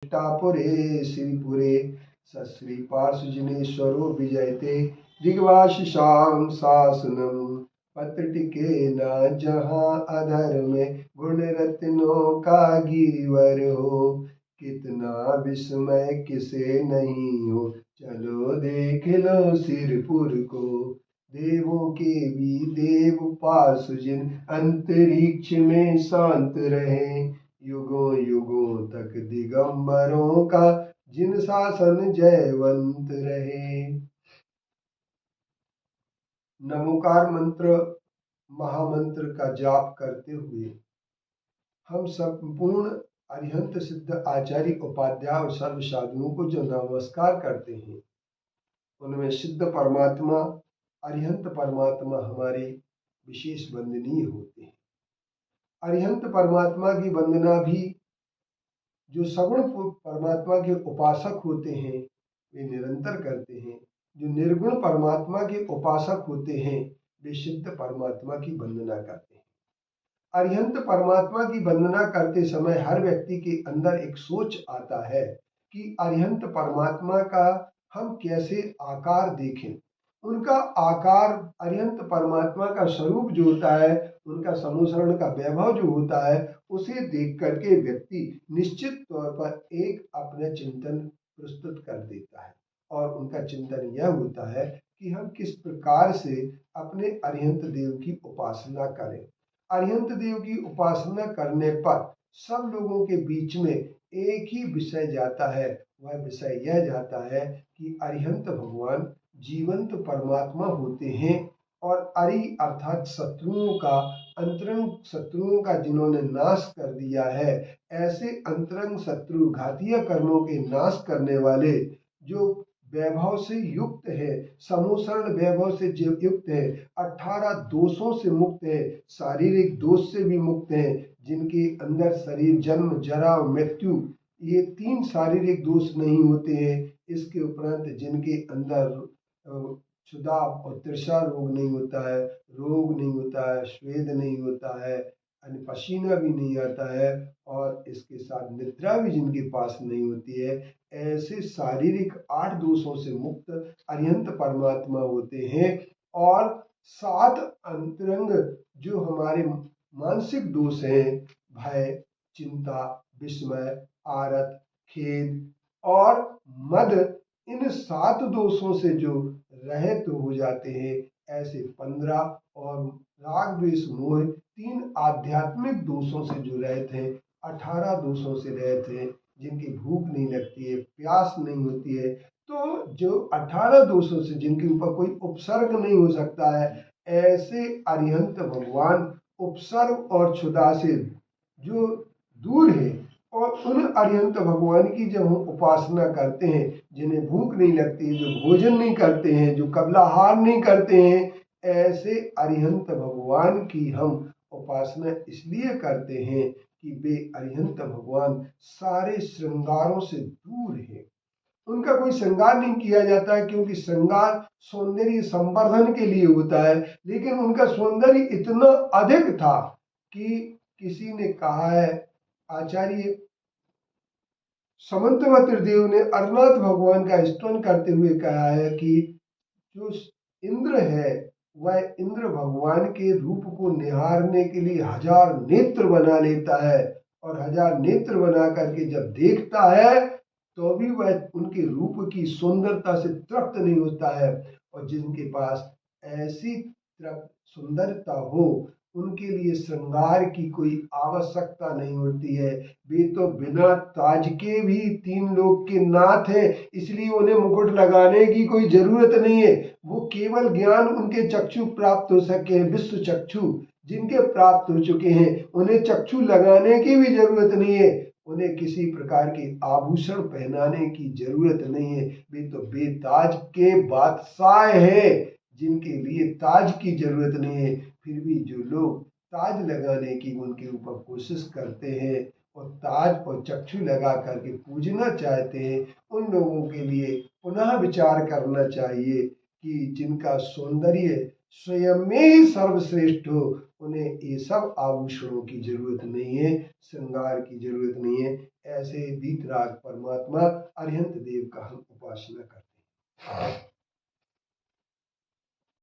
दृष्टापुरे श्रीपुरे सश्री पार्श्वजनेश्वरो विजयते दिग्वाशिषां शासनम पत्र टिके न जहाँ अधर्म गुण रत्नों का गिरिवर हो। कितना विस्मय किसे नहीं हो, चलो देख लो सिरपुर को। देवों के भी देव पार्श्वजन अंतरिक्ष में शांत रहे। युगों युगों तक दिगंबरों का जिन शासन जयवंत रहे। नमोकार मंत्र महामंत्र का जाप करते हुए हम संपूर्ण अरिहंत सिद्ध आचार्य उपाध्याय और सर्व साधुओं को जो नमस्कार करते हैं, उनमें सिद्ध परमात्मा अरिहंत परमात्मा हमारे विशेष वंदनीय होते हैं। अरिहंत परमात्मा की वंदना भी जो सगुण परमात्मा के उपासक होते हैं वे निरंतर करते हैं। जो निर्गुण परमात्मा के उपासक होते हैं वे सिद्ध परमात्मा की वंदना करते हैं। अरिहंत परमात्मा की वंदना करते समय हर व्यक्ति के अंदर एक सोच आता है कि अरिहंत परमात्मा का हम कैसे आकार देखें। उनका आकार अरिहंत परमात्मा का स्वरूप जो होता है, उनका समूसरण का वैभव जो होता है, उसे देख करके व्यक्ति निश्चित तौर पर एक अपना चिंतन प्रस्तुत कर देता है। और उनका चिंतन यह होता है कि हम किस प्रकार से अपने अरिहंत देव की उपासना करें। अरिहंत देव की उपासना करने पर सब लोगों के बीच में एक ही विषय जाता है। वह विषय यह जाता है कि अरिहंत भगवान जीवंत परमात्मा होते हैं और अरि अर्थात शत्रुओं का, अंतरंग शत्रुओं का जिन्होंने नाश कर दिया है, ऐसे अंतरंग शत्रु घातीय कर्मों के नाश करने वाले, जो वैभव से युक्त है, समूसरण वैभव से जो युक्त है, 18 दोषों से मुक्त है, शारीरिक दोष से भी मुक्त है, जिनके अंदर शरीर जन्म जरा मृत्यु ये 3 शारीरिक दोष नहीं होते हैं। इसके उपरांत जिनके अंदर क्षुधा और तृषा रोग नहीं होता है, रोग नहीं होता है, स्वेद नहीं होता है, पसीना भी नहीं आता है, और इसके साथ निद्रा भी जिनके पास नहीं होती है, ऐसे शारीरिक 8 दोषों से मुक्त अरिहंत परमात्मा होते हैं। और 7 अंतरंग जो हमारे मानसिक दोष हैं, भय, चिंता, विस्मय, आरत, खेद और मद, इन 7 दोषों से जो रहित हो जाते हैं, ऐसे 15 और राग द्वेष मोह 3 आध्यात्मिक दोषों से जो रहित हैं, 18 दोषों से रहित हैं, जिनकी भूख नहीं लगती है, प्यास नहीं होती है, तो जो 18 दोषों से जिनके ऊपर कोई उपसर्ग नहीं हो सकता है, ऐसे अरिहंत भगवान उपसर्ग और क्षुधा से जो दूर है। और उन अरिहंत भगवान की जब हम उपासना करते हैं, जिन्हें भूख नहीं लगती, जो भोजन नहीं करते हैं, जो कबलाहार नहीं करते हैं, ऐसे अरिहंत भगवान की हम उपासना इसलिए करते हैं कि वे अरिहंत भगवान सारे श्रृंगारों से दूर हैं। उनका कोई श्रृंगार नहीं किया जाता है, क्योंकि श्रृंगार सौंदर्य संवर्धन के लिए होता है, लेकिन उनका सौंदर्य इतना अधिक था कि किसी ने कहा है, आचार्य समंतवत देव ने अरनाथ भगवान का स्तवन करते हुए कहा है कि जो इंद्र है वह इंद्र भगवान के रूप को निहारने के लिए 1000 नेत्र बना लेता है, और 1000 नेत्र बना करके जब देखता है तो भी वह उनके रूप की सुंदरता से तृप्त नहीं होता है। और जिनके पास ऐसी सुंदरता हो, उनके लिए श्रृंगार की कोई आवश्यकता नहीं होती है। वे तो बिना ताज के भी 3 लोक के नाथ हैं, इसलिए उन्हें मुकुट लगाने की कोई जरूरत नहीं है। वो केवल ज्ञान उनके चक्षु प्राप्त हो सके, विश्व चक्षु जिनके प्राप्त हो चुके हैं, उन्हें चक्षु लगाने की भी जरूरत नहीं है। उन्हें किसी प्रकार के आभूषण पहनाने की जरूरत नहीं है। वे तो बेताज के बादशाह हैं, जिनके लिए ताज की जरूरत नहीं है। फिर भी जो लोग ताज लगाने की उनके ऊपर कोशिश करते हैं और ताज और चक्षु लगा करके पूजना चाहते हैं, उन लोगों के लिए पुनः विचार करना चाहिए कि जिनका सौंदर्य स्वयं में ही सर्वश्रेष्ठ हो, उन्हें ये सब आभूषणों की जरूरत नहीं है, श्रृंगार की जरूरत नहीं है। ऐसे वीतराग परमात्मा अरिहंत देव का हम उपासना करते हैं।